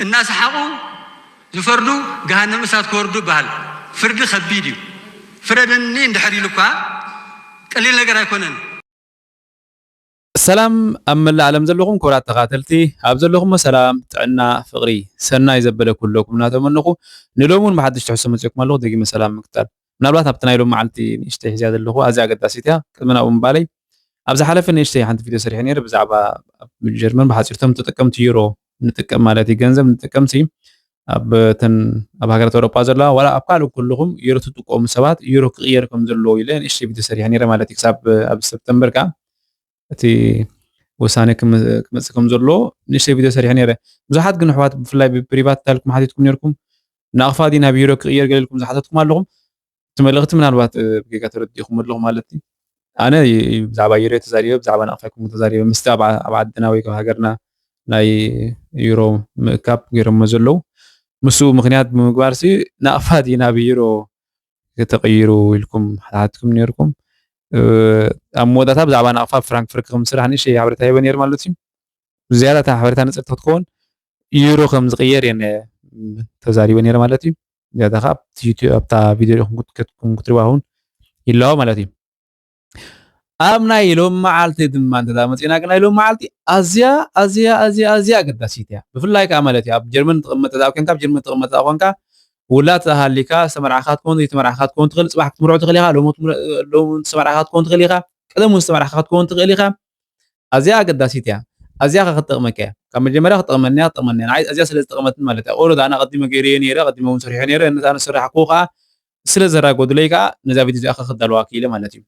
الناس حقوا زفردو جهنم أسات كوردو بحال فرد خبيديو فردني اندحري لكوا قليل ነገር አይኮነን ሰላም ኣብ መላእ ዓለም ዘለኹም ክቡራት ተኻተልቲ ኣብ ዘለኹም ሰላም ጥዕና ፍቕሪ ሰናይ ዘበለ ኩለኩም እናተመንኹ ንሎሙን ብሓድሽ ትሕሶ መፅኩም ኣለኹ ደጊመ ሰላም ምክታል ምናልባት ኣብቲ ናይ ሎም መዓልቲ ንእሽተይ ሒዝያ ዘለኹ ኣዝያ ኣገዳሲት እያ ቅድሚ ናብኡ ምባለይ ኣብ ዝሓለፈ ንእሽተይ ሓንቲ ቪድዮ ሰሪሐ ነይረ ብዛዕባ ኣብ ጀርመን ብሓፂር እቶም ተጠቀምቲ ዩሮ ንጥቀም ማለት እዩ ገንዘብ ንጥቀምቲ ኣብ ሃገራት ኣውሮፓ ዘለዋ ዋላ ኣብ ካልእ ኩልኹም ዩሮ ትጥቀሙ ሰባት ዩሮ ክቕየር ከም ዘለዎ ኢለ ንእሽተይ ቪድዮ ሰሪሐ ነይረ ማለት እዩ ክሳብ ኣብ ሰፕተምበር ከዓ እቲ ወሳነ ክመጽእ ከም ዘሎ ንእሽተይ ቪድዮ ሰሪሐ ነይረ ብዙሓት ግን ኣሕዋት ብፍላይ ብፕሪቫት ታልኩም ሓቲትኩም ነርኩም ንኣኽፋዲ ናብ ዩሮ ክቕየር ገለልኩም ዝሓተትኩም ኣለኹም እቲ መልእኽቲ ምናልባት ብጌጋ ተረዲእኩም ኣለኹ ማለት እዩ ኣነ ብዛዕባ ዩሮ ተዛሪበ ብዛዕባ ንኣኽፋይኩም ተዛሪበ ምስቲ ኣብ ዓድና ወይ ካብ ሃገርና ናይ ዩሮ ምእካብ ገይሮሞ ዘለዉ ምስኡ ምክንያት ብምግባር ሲ ንኣኽፋዲ ናብ ዩሮ ተቐይሩ ኢልኩም ሓቲትኩም ነርኩም ኣብ መወዳእታ ብዛዕባ ንኣኽፋብ ፍራንክፈርት ከም ስራሕ ንእሽተይ ሓበሬታ ሂበ ነይረ ማለት እዩ ዝያዳ እታ ሓበሬታ ንፅርቲ ክትከውን ዩሮ ከም ዝቕየር እየ ተዛሪበ ነይረ ማለት እዩ ዝያዳ ከዓ ኣብታ ቪድዮ ኢኹም ክትሪእዋ እውን ይለዋ ማለት እዩ ኣብ ናይ ሎም መዓልቲ ድማ እንተዳመፂና ግን ናይ ሎም መዓልቲ ኣዝያ ኣገዳሲት እያ ብፍላይ ከዓ ማለት እዩ ኣብ ጀርመን ትቕመጥ እዛ ኮንካ ኣብ ጀርመን ትቕመጥ እዛ ኮንካ ውላት ሃሊካ ዝተመርዓኻ ክትኮን ዘይተመርዓኻ ክትኮን ትኽእል ፅባሕ ክትምርዖ ትኽእል ኢኻ ሎሚ ዝተመርዓኻ ክትኮን ትኽእል ኢኻ ቀደም ዝተመርዓኻ ክትኮን ትኽእል ኢኻ ኣዝያ ኣገዳሲት እያ ኣዝያ ከጠቕመካ እያ ካብ መጀመርያ ክትጠቕመኒ ንዓይ ኣዝያ ስለ ዝጠቕመትኒ ማለት እዩ ኦሮድ ኣነ ቀዲመ ገይረዮ ነይረ ቀዲመ እውን ሰሪሐ ነይረ ነታ ነስራሕኩ ከዓ ስለ ዘራጎድለይ ከዓ ነዛ ቪድዮ እዚኣ ክክዳልዋ ክኢለ ማለት እዩ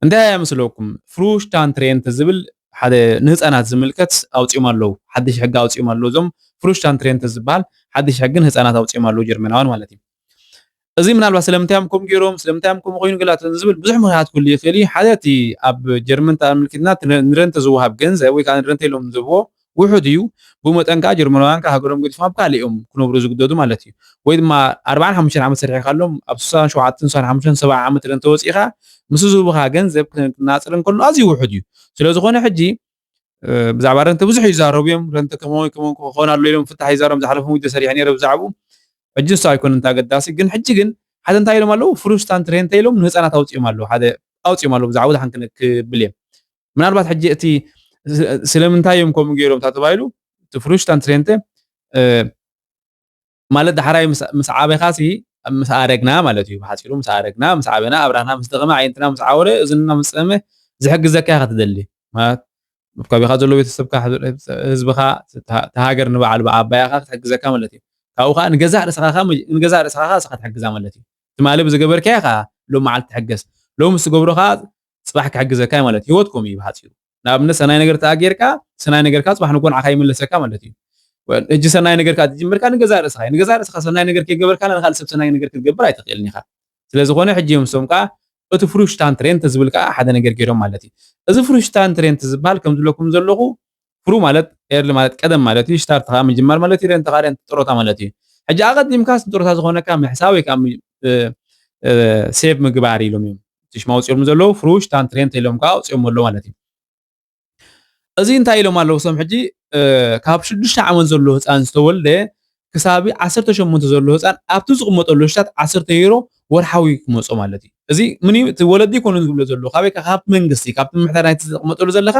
እንታይ መስለኩም ፍሩሽታን ትሬንት ዝብል ሓደ ንህፃናት ዝምልከት ኣውፂኦም ኣለዉ ሓድሽ ሕጊ ኣውፂኦም ኣለዉ እዞም ፍሩሽታን ትሬንት ዝበሃል ሓድሽ ሕግን ህፃናት ኣውፂኦም ኣለዉ ጀርመናውያን ማለት እዩ እዚ ምናልባት ስለምንታይም ከምኡ ገይሮም ስለምንታይም ከምኡ ኮይኑ ገላትን ዝብል ብዙሕ ምክንያት ኩሉ ይኽእል እዩ ሓደ እቲ ኣብ ጀርመን ተኣምልኪትና ንረንተ ዝወሃብ ገንዘብ ወይ ከዓ ንረንተ ኢሎም ዝህብዎ ውሑድ እዩ ብመጠን ከዓ ጀርመናውያን ከዓ ሃገሮም ገዲፎም ኣብ ካሊኦም ክነብሩ ዝግደዱ ማለት እዩ ወይ ድማ 45 ዓመት ሰሪሕካ ኣሎም ኣብ 67 65 70 ዓመት ረንተ ወፂእኻ ምስ ዝህቡኻ ገንዘብ ክናፅር እንከሎ ኣዝዩ ውሑድ እዩ ስለዝኾነ ሕጂ ብዛዕባ ረንተ ብዙሕ ይዛረቡ እዮም ረንተ ከመይ ክኾን ኣሎ ኢሎም ፍታሕ ይዛረቦም ዝሓለፈ ቪድዮ ሰሪሐ ነይረ ብዛዕባኡ ሕጂ ንሱ ኣይኮነን ኣገዳሲ ግን ሕጂ ግን ሓደ እንታይ ኢሎም ኣለዉ ፍሩሽታን ትሬንት ኢሎም ንህፃናት ኣውፂኦም ኣለዉ ሓደ ኣውፂኦም ኣለዉ ብዛዕባ ዝሓን ክብል እየ ምናልባት ሕጂ እቲ ስለምንታይ እዮም ከምኡ ገይሮም ተባሂሉ እቲ ፍሩሽታን ትሬንት ማለት ዳሕራይ ምስ ዓበኻሲ ምስ ኣረግና ማለት እዩ ብሓፂሩ ምስ ኣረግና ምስ ዓበና ኣብራህና ምስ ደቐመ ዓይንትና ምስ ዓወረ እዝንና ምስ ፀመ ዝሕግዘካ ኢኻ ትደሊ ማለት ኣብ ከባቢኻ ዘሎ ቤተሰብካ ህዝብኻ ተሃገር ንበዓል ኣባያኻ ክትሕግዘካ ማለት እዩ ካብኡ ከዓ ንገዛእ ርእስኻ እስኻ ትሕግዛ ማለት እዩ ትማሊ ብዝገበርካ ኢኻ ሎም መዓልቲ ትሕገዝ ሎም ምስ ትገብሮ ከዓ ፅባሕ ክሕግዘካ ማለት እዩ ሂወትኩም እዩ ብሓፂሩ ንኣብነት ሰናይ ነገር ተኣጌርካ ሰናይ ነገርካ ፅባሕ ንጎን ዓኻ ይምለሰካ ማለት እዩ እጅ ሰናይ ነገርካ ትጅምርካ ንገዛእ ርእስኻ ሰናይ ነገር ከይገበርካ ንኻልእ ሰብ ሰናይ ነገር ክትገብር ኣይትኽእልን ኢኻ ስለዝኾነ ሕጂ ዮምሶም ከዓ እቲ ፍሩሽታን ትሬንት ዝብል ከዓ ሓደ ነገር ገይሮም ማለት እዩ እዚ ፍሩሽታን ትሬንት ዝበሃል ከም ዝብለኩም ዘለኹ ፍሩ ማለት ኤርሊ ማለት ቀደም ማለት እዩ ሽታርት ከዓ ምጅማር ማለት እዩ ረንተ ኻርያን ጥሮታ ማለት እዩ ሕጂ ኣቐዲምካስ ጥሮታ ዝኾነካ ምሕሳብ ወይ ከዓ ሴቭ ምግባር ኢሎም እዮም ትሽማ ኣውፂኦም ዘለዉ ፍሩሽታን ትሬንት ኢሎም ከዓ ኣውፂኦም ኣሎ ማለት እዩ እዚ እንታይ ኢሎም ኣለዉ ሰም ሕጂ ካብ 6 ዓመት ዘሎ ህፃን ዝተወልደ ክሳቢ 18 ዘሎ ህፃን ኣብቲ ዝቕመጠሉ ሽታት 10 ዩሮ ወርሓዊ ክመፆ ማለት እዩ እዚ ምን እዩ እቲ ወለዲ ኮኑ ዝብሎ ዘሎ ካበይ ካብ መንግስቲ ካብቲ ምሕዳር ናይቲ ዝቕመጠሉ ዘለካ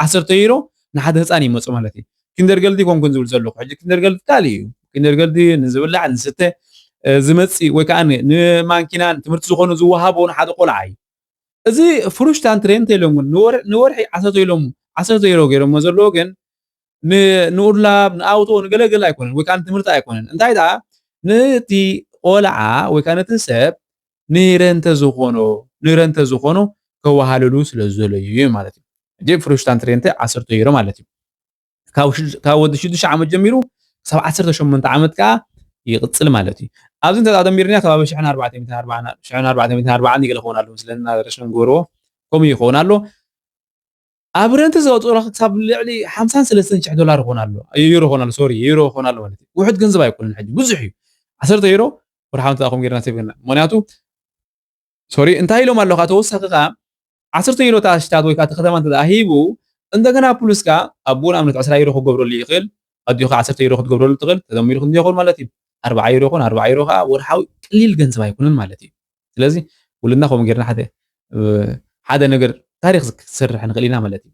10 ዩሮ ንሓደ ህፃን ይመፆ ማለት እዩ ኪንደርገልዲ ኮንኩን ዝብል ዘለኹ ሕጂ ኪንደርገልዲ ካሊእ እዩ ኪንደርገልዲ ንዝብላዕ ንስተ ዝመፅእ ወይ ከዓ ንማንኪናን ትምህርቲ ዝኾኑ ዝወሃቦ ንሓደ ቆልዓ እዩ እዚ ፍሩሽታን ትሬንት ኢሎም ንወርሒ 10 ዩሮ ገይሮሞ ዘለዎ ግን ንኡርላብ ንኣውቶ ንገለገለ ኣይኮነን ወይ ከዓ ንትምህርቲ ኣይኮነን እንታይ ደኣ ነቲ ቆልዓ ወይ ከዓ ነቲ ሰብ ንረንተ ዝኾኖ ከወሃልሉ ስለ ዝደለዩ ማለት እዩ ሕጂ ፍሩሽታን ትሬንት 10 ዩሮ ማለት እዩ ካብ ወዲ 6 ዓመት ጀሚሩ ክሳብ 18 ዓመት ከዓ ይቕፅል ማለት እዩ ኣብዚ እንተዳደሚርና ከባቢ 1440 ይገለ ክኸውን ኣሎ ምስለና ረሽን ንገበርዎ ከምኡ ይኸውን ኣሎ ኣብ ረንተ ዘውፅኡ ክሳብ ልዕሊ 53,000 ዶላር ይኾን ኣሎ ዩሮ ይኾን ኣሎ ሶሪ ዩሮ ይኾን ኣሎ ማለት እዩ ውሕድ ገንዘብ ኣይኮነን ሕጂ ብዙሕ እዩ 10 ዩሮ ወርሓዊ እንተኣኹም ጌርና ሴቭና ምክንያቱ ሶሪ እንታይ ኢሎም ኣለካ ተወሳኺ ከዓ 10 ዩሮ ታሽታት ወይ ከዓ ከተማ እንተደኣ ሂቡ እንደገና ፕሉስ ከዓ ኣብኡን ኣብነት 20 ዩሮ ክገብረሉ ይኽእል قديو 10 يورو ክትገብረሉ ትኽእል ተደሚሩ ክንደይ ይኹን ማለት እዩ 40 يورو ይኹን 40 يورو ከዓ ወርሓዊ ቀሊል ገንዘብ ኣይኮነን ማለት እዩ ስለዚ ውልና ከምኡ ጌርና ሓደ ነገር ታሪክ ክሰርሕ ንኽእል ኢና ማለት እዩ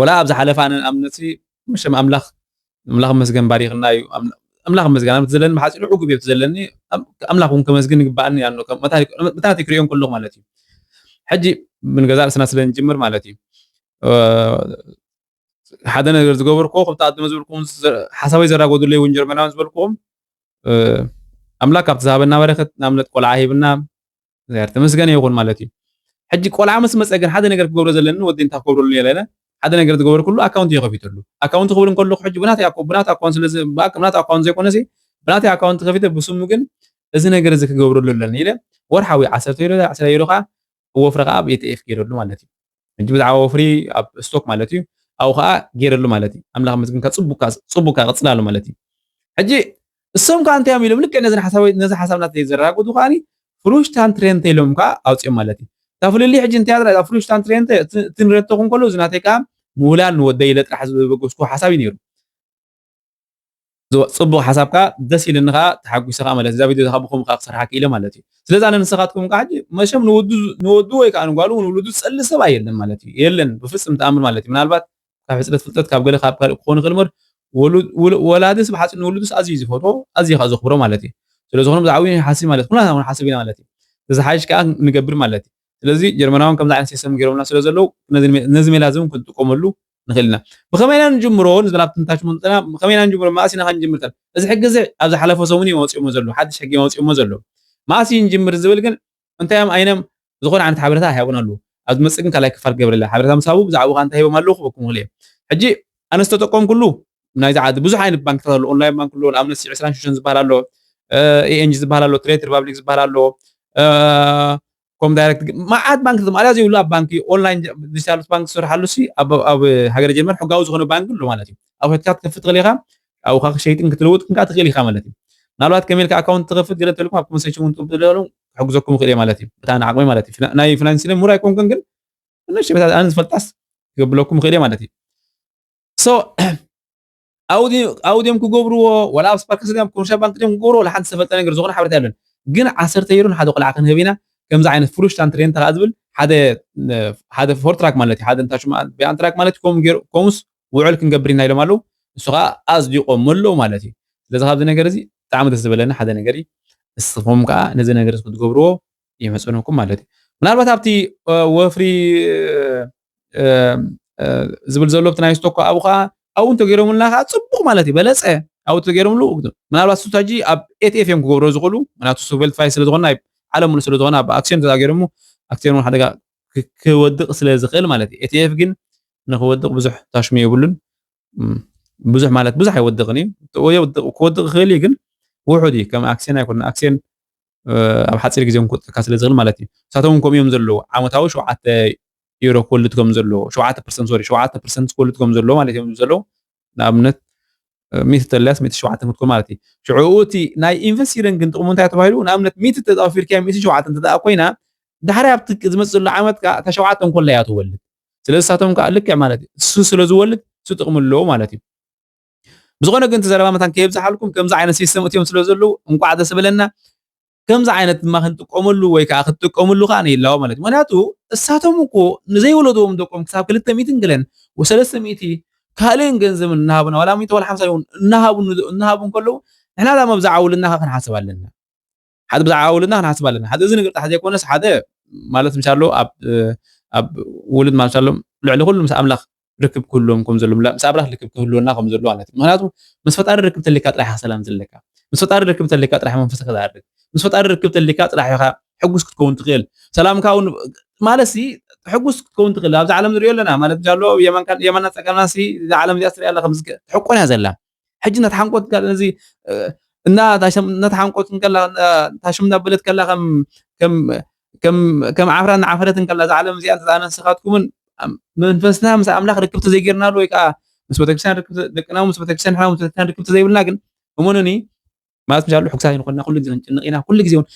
ወላ ኣብ ዝሓለፈ ኣነ ንኣብነት ምሽም ኣምላኽ መስገን ባሪኽና እዩ ኣምላኽ መስገን ኣነ ዘለኒ ብሓፂሩ ዕጉብ እየ ዘለኒ ኣምላኽ እውን ከመስግን ይግባአኒ ያኖ መታቲ ክሪኦም ከለኹ ማለት እዩ ሕጂ ብንገዛ ርእስና ስለ ንጅምር ማለት እዩ ሓደ ነገር ዝገበርኩ ከምቲ ዝብልኩም ሓሳበይ ዘራጎድለይ እውን ጀርመናውያን ዝበልኩም ኣምላክ ካብቲ ዝሃበና በረከት ንኣብነት ቆልዓ ሂብና ተመስገነ ይኹን ማለት እዩ ሕጂ ቆልዓ ምስ መፀ ግን ሓደ ነገር ክገብሮ ዘለኒ ወዲ እንታይ ክገብረሉ የለነ ሓደ ነገር ዝገበር ኩሉ ኣካውንት ይኸፊተሉ ኣካውንት ክብል እንከለኹ ሕጂ ብናተይ ኣካውንት ስለዚ ብናተይ ኣካውንት ዘይኮነሲ ብናተይ ኣካውንት ከፊተ ብስሙ ግን እዚ ነገር እዚ ክገብረሉ ኣለኒ ኢለ ወርሓዊ 10 ዩሮ 10 ዩሮ ከዓ ወፍሪ ከዓ ብኤቲኤፍ ገይረሉ ማለት እዩ ሕጂ ብዛዕባ ወፍሪ ኣብ ስቶክ ማለት እዩ ኣብኡ ከዓ ገይረሉ ማለት እዩ ኣምላኽ መስግንካ ፅቡቅካ ቅፅላሉ ማለት እዩ ሕጂ እሶም ከዓ እንታይ እዮም ኢሎም ልክዕ ነዚ ሓሳብናት ዘረጋግጡ ከዓኒ ፍሩሽታን ትሬንተ ኢሎም ከዓ ኣውፅኦም ማለት እዩ ታፍልሊ ሕጂ እንታይ ኣድራ ፍሩሽታን ትሬንተ ትንረተኹም ከሎ እዚ ናተይ ከዓ ምውላድ ንወደይ ለጥራሕ ዝበገስኩ ሓሳብ እዩ ነይሩ ፅቡቅ ሓሳብካ ደስ ኢልኒ ከዓ ተሓጒስካ ማለት እዛ ቪድዮ ብከምኡ ከዓ ክሰርሓ ክኢለ ማለት እዩ ስለዚ ኣነ ንስኻትኩም ከዓ ሕጂ መቸም ንወዱ ወይ ከዓ ንጓሉ ንውልዱ ዝፀሊ ሰብ ኣየለን ማለት እዩ የለን ብፍፅም ተኣምር ማለት እዩ ምናልባት ካብ ሕፅረት ፍልጠት ካብ ገለ ካብ ካልእ ክኾን ይኽእል እምበር ወላድስ ብሓፂን ንውልዱስ ኣዝዩ ዝፈትዎ ኣዝዩ ከዓ ዘኽብሮ ማለት እዩ ስለዝኾነ ብዛዕባ ሓሲብ ማለት ኩልና እውን ሓሲብ ኢና ማለት እዩ ተዘሓይሽ ከዓ ንገብር ማለት እዩ ስለዚ ጀርመናውያን ከምዚ ዓይነት ሲስተም ገይሮምና ስለ ዘለው ነዚ ሜላ እውን ክንጥቀመሉ ንኽእል ኢና ብኸመይና ንጅምሮ ንዝበላ ትንታሽ ምንጥና ብኸመይና ንጅምሮ ማእሲና ክንጅምር ተል እዚ ሕጊ እዚ ኣብ ዝሓለፈ ሰሙን እዩ መፂኦሞ ዘሎ ሓድሽ ሕጊ መፂኦሞ ዘሎ ማእሲ ንጅምር ዝብል ግን እንታይ እዮም ኣይኖም ዝኾነ ዓይነት ሓበሬታ ሃቡና ኣለዉ ኣብ ዝመፅእ ግን ካልኣይ ክፋል ክገብረላ ሓበሬታ ምስ ሃቡ ብዛዕባ እንታይ ሂቦም ኣለዉ ክበኩም ክእል እየ ሕጂ ኣነ ዝተጠቀምኩሉ ናይዚ ዓዲ ብዙሕ ዓይነት ባንክታት ኣሎ ኦንላይን ባንክ ኣሎ ንኣብነት 26 ዝበሃል ኣሎ ኤኤንጂ ዝበሃል ኣሎ ትሬድ ሪፐብሊክ ዝበሃል ኣሎ ኮም ዳይሬክት ማዓት ባንክ ማለት ዘይብሉ ኣብ ባንኪ ኦንላይን ዲጂታል ባንክ ዝሰርሓሉ ሲ ኣብ ሃገረ ጀርመን ሕጋዊ ዝኾነ ባንክ ኣሎ ማለት እዩ ኣብ ሕትካ ክትከፍት ትኽእል ኢኻ ኣብኡ ከዓ ሸይጥን ክትለውጥ ክንካ ትኽእል ኢኻ ማለት እዩ ምናልባት ከመይልካ ኣካውንት ትኸፍት ገለ ተልኩም ኣብ ኮንቨርሴሽን እውን ትብልሉ ክሕግዘኩም ይኽእል እየ ማለት እዩ ብታ ንዓቅመይ ማለት እዩ ናይ ፋይናንስ ሙር ኣይኮንኩን ግን ንእሽ ኣነ ዝፈልጣስ ክገብለኩም ይኽእል እየ ማለት እዩ ሶ ኣውድዮም ክገብርዎ ወላ ኣብ ስፓርክ ስድዮም ኮመርሻል ባንክ ድዮም ክገብርዎ ለሓንቲ ዝተፈልጠ ነገር ዝኾነ ሓበሬታ የለን ግን 10 ዩሮ ሓደ ቆልዓ ክንህብ ኢና ከምዚ ዓይነት ፍሩሽታን ትሬንት ከዓ ዝብል ሓደ ፎርትራክ ማለት እዩ ሓደ እንታሽማ ቢኣንትራክ ማለት እዩ ከምኡስ ውዕል ክንገብር ኢና ኢሎም ኣለዉ ንሱ ከዓ ኣፅዲቖም ኣለዉ ማለት እዩ ስለዚ ካብዚ ነገር እዚ ብጣዕሚ ደስ ዝበለኒ ሓደ ነገር እዩ ንስኹም ከዓ ነዚ ነገር ክትገብርዎ ይመፅነኩም ማለት እዩ ምናልባት ኣብቲ ወፍሪ ዝብል ዘሎ ብቲ ናይ ስቶክ ኣብኡ ከዓ ኣብኡ እንተገይሮምልና ከዓ ፅቡቕ ማለት እዩ በለፀ ኣብኡ ተገይሮምሉ ምናልባት ሱ ሕጂ ኣብ ኤቲኤፍ እዮም ክገብሮ ዝኽእሉ ምክንያቱ ሱ ቬልቲፋይ ስለዝኾነ ዓለም ሙሉ ስለዝኾነ ኣብ ኣክሲዮን ተዛጊሮሙ ኣክሲዮን እውን ሓደጋ ክወድቕ ስለ ዝኽእል ማለት እዩ ኤቲኤፍ ግን ንክወድቕ ብዙሕ ታሽሙ የብሉን ብዙሕ ማለት ብዙሕ ኣይወድቕን እዩ ክወድቕ ክኽእል እዩ ግን ውሑድ እዩ ከም ኣክሲዮን ኣይኮነን ኣክሲዮን ኣብ ሓፂር ግዜ ክወድቕካ ስለ ዝኽእል ማለት እዩ ንሳቶም ከምኡ እዮም ዘለዉ ዓመታዊ 7 ዩሮ ክወልድኩም ዘለዎ 7% ሶሪ 7% ክወልድኩም ዘለዎ ማለት እዮም ዘለዉ ንኣብነት 100 ተለያስ 107 ክትኮን ማለት እዩ ሽዑኡ እቲ ናይ ኢንቨስቲረን ግን ጥቕሙ እንታይ ተባሂሉ ንኣብነት 100 ተጣፊርካ 107 እንተደኣ ኮይና ድሕሪ ኣብቲ ዝመፅእ ዘሎ ዓመት ከዓ እታ 7 ኮላ እያ ትወልድ ስለዚ ንሳቶም ከዓ ልክዕ ማለት እዩ እሱ ስለ ዝወልድ እሱ ጥቕሚ ኣለዎ ማለት እዩ ብዝኾነ ግን ተዘረባ መታን ከየብዝሓልኩም ከምዚ ዓይነት ሲስተም እትዮም ስለ ዘለዉ እንቋዕ ደስ በለና ከምዚ ዓይነት ድማ ክንጥቀመሉ ወይ ከዓ ክትጥቀመሉ ከዓ ነይላዎ ማለት እዩ ምክንያቱ እሳቶም እኮ ንዘይወለድዎም ደቆም ክሳብ 200 ገለን ወ300 ካልእን ገንዘብ እናሃቡና ወላ 100 ወላ 50 ይሁን እናሃቡ ከለዉ ንሕና ዳ መብዛዕ ውልና ክንሓስብ ኣለና ሓደ ብዛዕባ ውልና ክንሓስብ ኣለና ሓደ እዚ ነገር ጣሕ ዘይኮነስ ሓደ ማለት ምሻሎ ኣብ ውልድ ማለት ምሻሎ ልዕሊ ኩሉ ምስ ኣምላኽ ርክብ ክህልዎም ከም ዘሎ ምስ ኣምላኽ ርክብ ክህልወና ከም ዘሎ ማለት እዩ ምክንያቱ ምስ ፈጣሪ ርክብ ተሊካ ጥራሕ ሰላም ዘለካ ምስ ፈጣሪ ርክብ ተሊካ ጥራሕ መንፈስካ ትዓርግ ምስ ፈጣሪ ርክብ ተሊካ ጥራሕ ኢኻ ሕጉስ ክትከውን ትኽእል ሰላምካ እውን ማለት ሲ ሕጉስ ክትከውን ትኽእል ኣብዚ ዓለም ንሪኦ ኣለና ማለት ምሻሎ የማና ፀጋምና ሲ እዚ ዓለም እዚኣ ትሪኣ ኣላ ከም ትሕቆን እያ ዘላ ሕጂ እናተሓንቆት እዚ እናተሓንቆት ከላ ታሽም እናበለት ከላ ከም ዓፍራ እናዓፈረት ከላ እዚ ዓለም እዚኣ እንተዛነስኻትኩምን መንፈስና ምስ ኣምላኽ ርክብቲ ዘይጌርናሉ ወይ ከዓ ምስ ቤተክርስትያን ደቅና ምስ ቤተክርስትያን ሕና ምስ ቤተክርስትያን ርክብቲ ዘይብልና ግን እሙንኒ ማለት ምሻሎ ሕጉሳት ንኮንና ኩሉ ግዜ ክንጭንቕ ኢና ኩሉ ግዜ እውን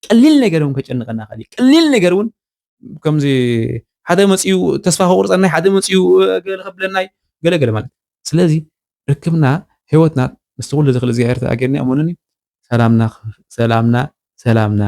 ቀሊል ነገር እውን ከጨንቐና ኸሊ ቀሊል ነገር እውን ከምዚ ሓደ መፅኡ ተስፋ ከቁርፀናይ ሓደ መፅኡ ገለ ከብለናይ ገለገለ ማለት ስለዚ ርክብና ህይወትና ምስ ኩሉ ዝኽእል እግዚኣብሔር ተኣጌርኒ እሙንኒ ሰላምና ሰላምና ሰላምና